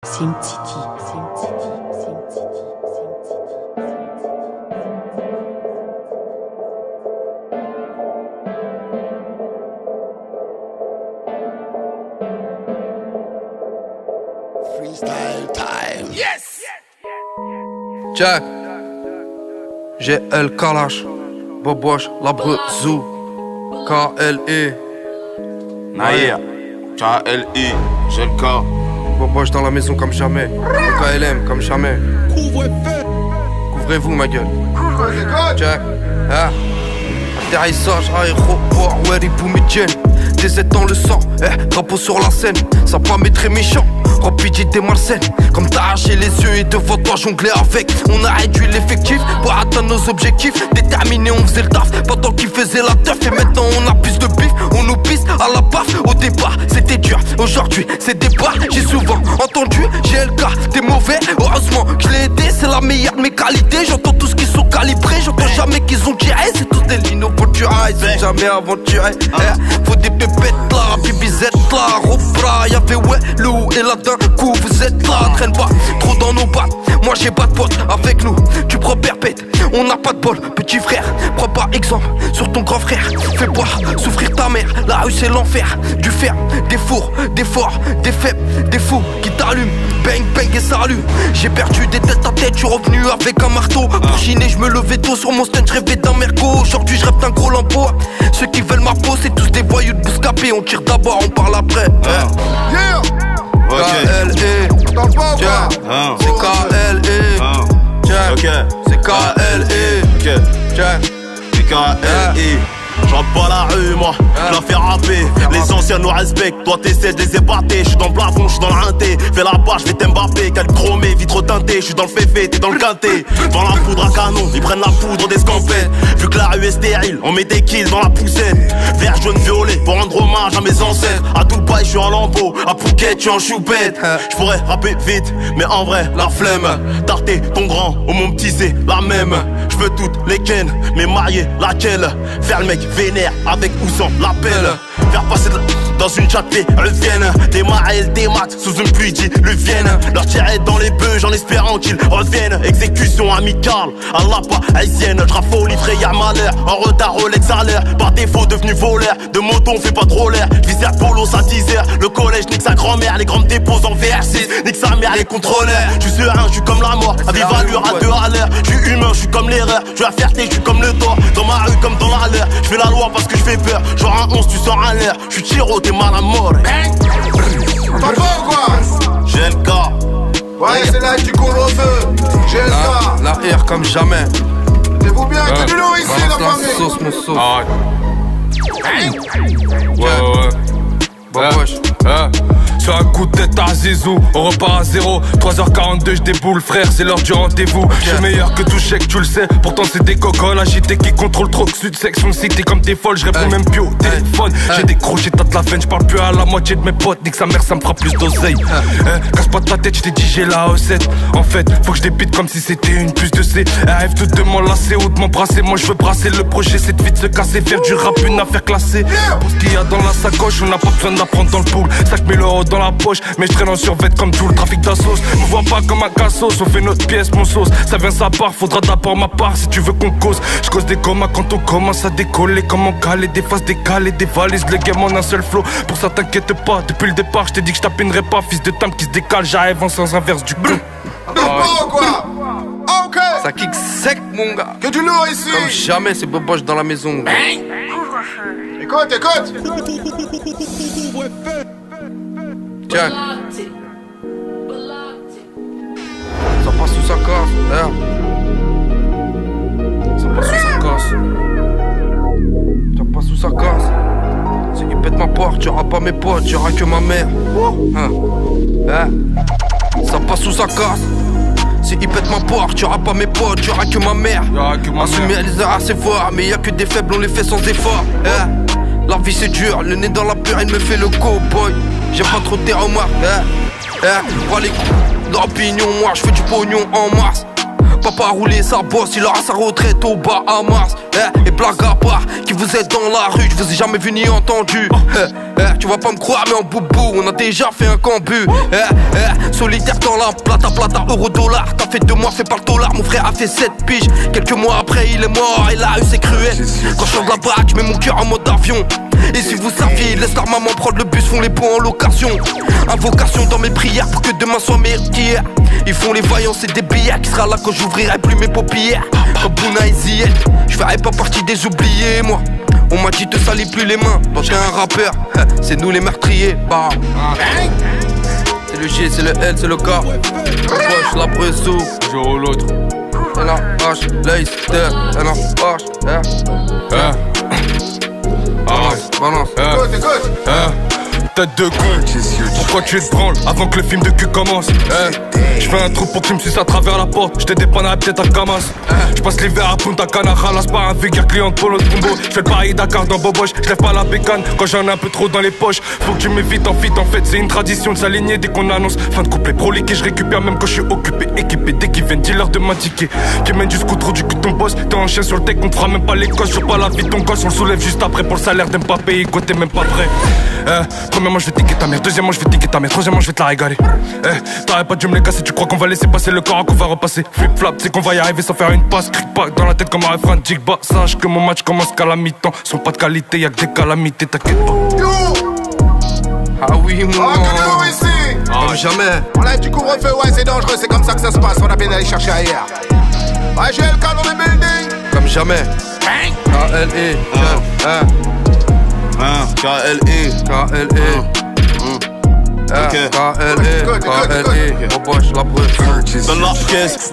Sim City, Sim City, Sim City, Sim City. Freestyle time. Yes! Jack, GL Kalash, Boboche, Labre Zoo, KLE. Naïr, K-L-I, j'ai le cas. Boboche dans la maison comme jamais, KLM comme jamais. Couvrez-vous ma gueule. Jack, ah. Atterrissage, aéroport, Wary Boumidjen. Des aides dans le sang, drapeau sur la scène. Ça pas m'être très méchant, rapidité malsaine. Comme t'as arraché les yeux et devant toi jongler avec. On a réduit l'effectif pour atteindre nos objectifs. Déterminé, on faisait le taf pendant qu'ils faisaient la teuf. Et maintenant on a plus de bif, on nous pisse à la baffe. Au départ c'était dur, aujourd'hui c'est départ. J'ai souvent entendu GLK, t'es mauvais. Heureusement que je l'ai aidé, c'est la meilleure de mes qualités. J'entends tous qu'ils sont calibrés, j'entends jamais qu'ils ont tiré. C'est tous des linos pour tuer, ils sont jamais aventurés. Faut des pépettes là, bibizette là, Ropra, y'avait ouais, Lou et là d'un coup vous êtes là. Traîne pas trop dans nos battes, moi j'ai pas de potes avec nous. Tu prends perpète, on n'a pas de bol, petit frère. Prends pas exemple sur ton grand frère. Fais boire, souffrir ta mère, la rue c'est l'enfer. Du fer, des fours, des forts, des faibles, des fous qui t'allument. Bang bang et salut. J'ai perdu des têtes à tête, je suis revenu avec un marteau. Pour chiner, je me levais tôt sur mon stand, je rêvais d'un merco. Aujourd'hui je rêve d'un gros lambeau. Ceux qui veulent ma peau, c'est tous des voyous de bouscapé. On tire d'abord, on parle après. Yeah! KLE, T'entends pas ou quoi? c'est KLE, Ok, c'est KLE, ok, c'est K-L-I. Je rentre pas la rue moi, je la fais rapper. Les anciens nous respectent, toi t'essaies de les éparter. Je suis dans le plafond, je suis dans le rinté. Fais la barre, je vais t'embapper. Quel chromé, vitre teinté, je suis dans le féfé, t'es dans le quinté. Vends la poudre à canon, ils prennent la poudre des scampettes. Vu que la rue est stérile, on met des kills dans la poussette. Vert, jaune, violet, pour rendre hommage à mes ancêtres. À Dubaï, je suis en lambeau, à Phuket, je suis en choupette. Je pourrais rapper vite, mais en vrai, la flemme. Tarter ton grand, ou mon petit c'est la même. Je veux toutes les ken, mais marier laquelle? Faire le mec vénère avec ou sans l'appel. Faire passer dans une chatte le vienne. Démarrer le démat sous une pluie diluvienne. Leur tirer dans les bœufs en espérant qu'ils reviennent. Exécution amicale à la parisienne. Je raffole livré y'a malheur. En retard Rolex à l'heure. Par défaut devenu voleur. De moto on fait pas trop l'air. Visère polo ça 10h. Le collège nique sa grand-mère. Les grandes déposes en VR6. Nique sa mère les contrôleurs. Je suis serein, je suis comme la mort. À vive allure à 2 à l'heure. Je suis humain, je suis comme l'erreur. Je suis la fierté, je suis comme le tort. Dans ma rue comme dans la leur. Je fais la loi parce que je fais peur. Genre un 11 tu sors à l'air. Je suis tiro, t'es mal à mort. T'entends pas ou quoi? J'ai le cas. Ouais, c'est là que tu cours au feu. J'ai le cas. la R comme jamais. Mettez-vous bien, que du lourd ici, la Balance la famille. sauce, mon sauce. Ah ouais. Boboche. Sur un coup de tête à Zizou, on repart à 0. 3h42 je déboule frère, c'est l'heure du rendez-vous. Je suis meilleur que tout chèque, tu le sais. Pourtant c'est des cocoles agités qui contrôlent trop sud section cité comme t'es folle, je réponds même plus au téléphone. J'ai décroché, t'as de la veine, je parle plus à la moitié de mes potes. Nique sa mère, ça me fera plus d'oseille. Casse pas de ta tête, je t'ai dit j'ai la recette. En fait, faut que je débite comme si c'était une puce de C. Elle rêve de m'enlacer ou de m'embrasser. Moi je veux brasser le projet, c'est de vite se casser. Faire du rap, une affaire classée. Pour ce qu'il y a dans la sacoche, on n'a pas besoin d'apprendre dans le pool. 5000 € dans la poche, mais je traîne en survêt comme tout le trafic d'assos. Me vois pas comme un cassos, on fait notre pièce, mon sauce. Ça vient sa part, faudra d'abord ma part si tu veux qu'on cause. Je cause des comas quand on commence à décoller. Comment caler des faces décalées, des valises, le game en un seul flow. Pour ça t'inquiète pas, depuis le départ je t'ai dit que je tapinerai pas. Fils de tame qui se décale, j'arrive en sens inverse du coup. T'entends pas ou quoi? Ok. Ça kick sec mon gars. Que du lourd ici. Comme jamais, c'est Boboche dans la maison. Écoute, écoute. Tiens. Ça passe sous sa casse. Ça passe sous sa casse. Ça passe sous sa casse. Si il pète ma porte, tu auras pas mes potes, tu auras que ma mère. Ça passe sous sa casse. Si il pète ma porte, tu auras pas mes potes, tu auras que ma mère. Insoumis, elle les a assez forts, mais y'a que des faibles, on les fait sans effort. La vie c'est dur, le nez dans la pure, elle me fait le cowboy. J'aime pas trop tes remarques. Pas les coups d'opinion, moi je fais du pognon en mars. papa a roulé sa bosse, il aura sa retraite au Bahamas. Et blague à part, qui vous êtes dans la rue, je vous ai jamais vu ni entendu. Tu vas pas me croire mais en boubou, on a déjà fait un cambu. Solitaire dans la plata, euro-dollar. T'as fait 2 mois, fais pas le dollar, mon frère a fait 7 piges. Quelques mois après il est mort et la rue c'est cruel. Quand je sors de la baraque, je mets mon cœur en mode avion. Et si vous saviez, laisse leur maman prendre le bus, font les pots en location. Invocation dans mes prières pour que demain soit meilleur qu'hier. Ils font les voyants, c'est des billets qui sera là quand j'ouvrirai plus mes paupières. Comme Bouna et Ziel, je ferai pas partie des oubliés moi. On m'a dit te salis plus les mains, toi t'es un rappeur, c'est nous les meurtriers. Bah. C'est le G, c'est le L, c'est le K. Poche, la Bressou, jour ou l'autre. H, Leicester, H, balance. Écoute. Tête de con, pourquoi tu te branles avant que le film de cul commence? Je fais un trou pour que tu me suces à travers la porte. Je te dépannerai peut-être à Camas. Je passe l'hiver à Punta Cana, ralasse pas un vulgaire client de Polo de Combo. Je fais le Paris-Dakar dans Boboche, je lève pas la bécane quand j'en ai un peu trop dans les poches. Faut que tu m'évites en fit, en fait c'est une tradition de s'aligner dès qu'on annonce. Fin de couplet proliqué, je récupère même quand je suis occupé, équipé. Dès qu'ils viennent, dis-leur de m'indiquer. Qui mène jusqu'au trou du cul de ton boss. T'es en chien sur le tech, on te fera même pas les cosses. Sur pas la vie de ton gosse, on le soulève juste après pour le salaire d'Mbappé. Quoi t'es même pas prêt. Premièrement je vais tiquer ta mère, deuxièmement je vais tiquer ta mère, troisièmement je vais te la régaler. T'aurais pas dû me les casser, tu crois qu'on va laisser passer le corps qu'on va repasser. Flip flap, c'est qu'on va y arriver sans faire une passe. Cric pas dans la tête comme un refrain de Jigba. Sache que mon match commence qu'à la mi-temps. Sont pas de qualité, y'a que des calamités, t'inquiète pas. Ah oui moi ici. Comme jamais. On lève du couvre-feu, ouais c'est dangereux, c'est comme ça que ça se passe, on a bien allé chercher ailleurs. Ouais j'ai le cadre dans le building. Comme jamais. K-L-E K-L-E Boboche, la brute. Donne la caisse,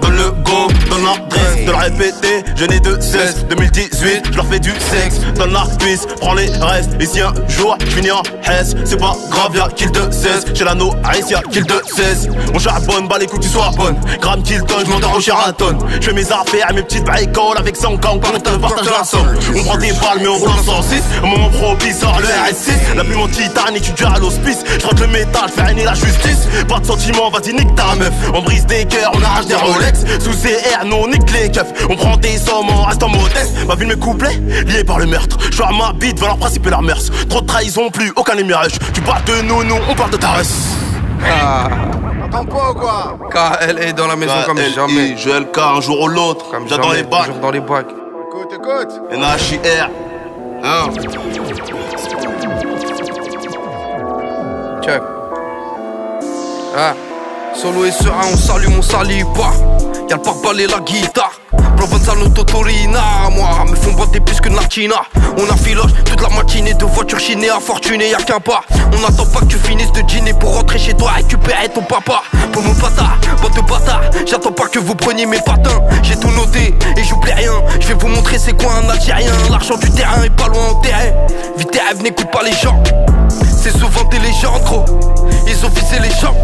donne le go, donne l'adresse. De le répéter, je n'ai de cesse. 2018, je leur fais du sexe. Donne la cuisse, prends les restes. Et si un jour je finis en Hesse, c'est pas grave, y'a kill de 16. J'ai la nourrice, y'a kill de 16. Mon charbonne, bah les coups tu sois bonne. Gramme kill tonne, je m'endors au Sheraton. Je fais mes affaires et mes petites bricoles avec 100 ans. Quand on te partage la somme. On prend des balles, mais on roule en 106. Au moment propice, sort le RS6. La plume en Titanic, tu dures à l'hospice. Je frotte le métal, je fais régner la justice. Pas de sentiments, vas-y nique ta meuf. On brise des cœurs, on arrache des Rolex. Sous CR, nous on nique les keufs. On prend des sommes, on reste en modeste. Ma vie de mes couplets, liés par le meurtre. Je suis à ma bite, va leur principe et leur mœurs. Trop de trahison, plus aucun émirage. Tu parles de nous, on parle de ta race. T'entends pas ou quoi? K-L-E dans la maison comme jamais. Je vais le cas un jour ou l'autre. J'attends les bacs. Toujours dans les bacs. Écoute. NHIR. Hein? Check. Solo et serein, on s'allume, on salit pas. Y'a le pare-balai, la guitare. Provenzano, Totorina. Moi, me font boiter plus que Natina. On affiloche toute la matinée de voitures chinées à fortuner, y'a qu'un pas. On attend pas que tu finisses de dîner pour rentrer chez toi, récupérer ton papa. Pour mon pata, bande de bâtard. J'attends pas que vous preniez mes patins. J'ai tout noté et j'oublie rien. Je vais vous montrer c'est quoi un Algérien. L'argent du terrain est pas loin enterré. Vite tes rêves, n'écoute pas les gens. C'est souvent des légendes, gros. Ils ont visé les gens.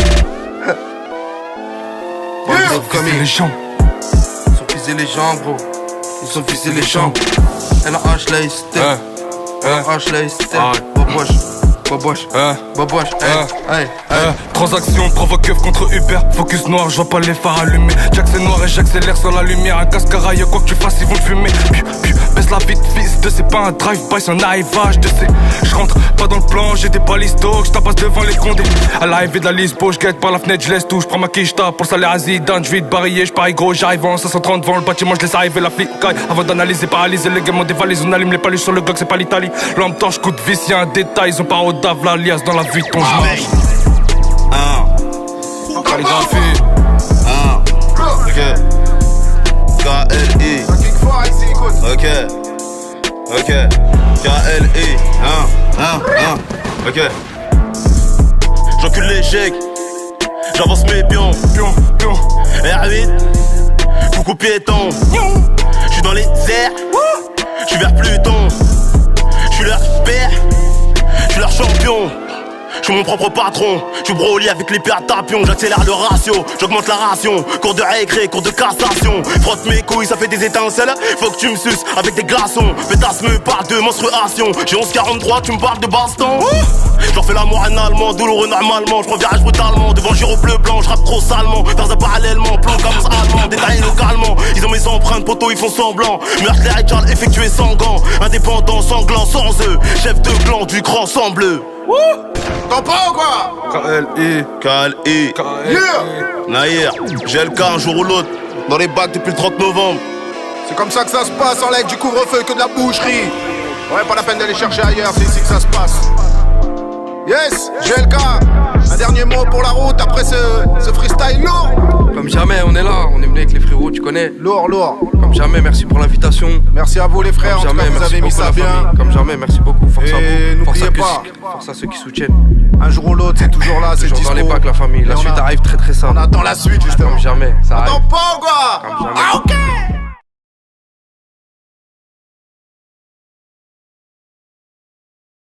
Ils ont visé les gens. Ils ont visé les gens, gros. Ils ont visé les gens. NH Leicester. NH Leicester. Boboche. Transaction provoque keuf contre Uber. Focus noir, je vois pas les phares allumés. Jack c'est noir et j'accélère sur la lumière. Un casque à rail, quoi que tu fasses, ils vont te fumer. Baisse la vite, fils de c'est pas un drive-by, c'est un arrivage de ces. J'rentre pas dans le plan, j'ai des balistos, j'tapasse devant les condés. À l'arrivée de la Lisbo, j'guette par la fenêtre, j'laisse tout, j'prends ma quicheta pour le salaire à Zidane, j'vide bariller, j'parie gros, j'arrive en 530 devant le bâtiment, j'laisse arriver la flicaille. Avant d'analyser, paralyser, les gamins des valises, on allume les paluches sur le Glock, c'est pas l'Italie. Lampe torche, coup de vis, y'a un détail, ils ont pas au dave, l'alias dans la vie de ton j'marche. Calligraphie. Ok. K-L-I. Ok. K-L-I. Ok. J'encule l'échec. J'avance mes pions. R8. Coucou piéton. J'suis dans les airs. J'suis vers Pluton. J'suis leur père. J'suis leur champion. je suis mon propre patron. Je suis Broly avec les pierres tapions. J'accélère le ratio, j'augmente la ration. Cours de récré, cours de cassation. Frotte mes couilles, ça fait des étincelles. Faut que tu me suces avec des glaçons. Pétasse me parle de menstruation. J'ai 11,43, tu me parles de baston. Je leur fais l'amour en allemand, douloureux normalement. Je prends virage brutalement, devant le gyro bleu blanc. Je rappe trop salement, faire ça parallèlement. Plomb comme allemand, détaillé localement. Ils ont mes empreintes, poteaux, ils font semblant. Meurtre les Richard effectué sans gants. Indépendant, sanglant, sans eux. Chef de clan du grand sang bleu. T'en prends ou quoi? KLI Naïr, GLK un jour ou l'autre. Dans les bacs depuis le 30 novembre. C'est comme ça que ça se passe, enlève du couvre-feu que de la boucherie. Ouais, pas la peine d'aller chercher ailleurs, c'est ici que ça se passe. Yes, GLK, un dernier mot pour la route après ce freestyle lourd. Comme jamais, on est là, on est venu avec les frérots, tu connais. Lourd. Comme jamais, merci pour l'invitation. Merci à vous les frères, en tout cas vous avez mis ça bien. Comme jamais, merci beaucoup, force à vous. N'oubliez pas, force à ceux qui soutiennent. un jour ou l'autre, c'est toujours là, c'est toujours dispo. dans les bacs la famille, la suite arrive très très simple. On attend la suite justement. Comme jamais, ça arrive. Attends pas ou quoi? Comme jamais. Ah ok.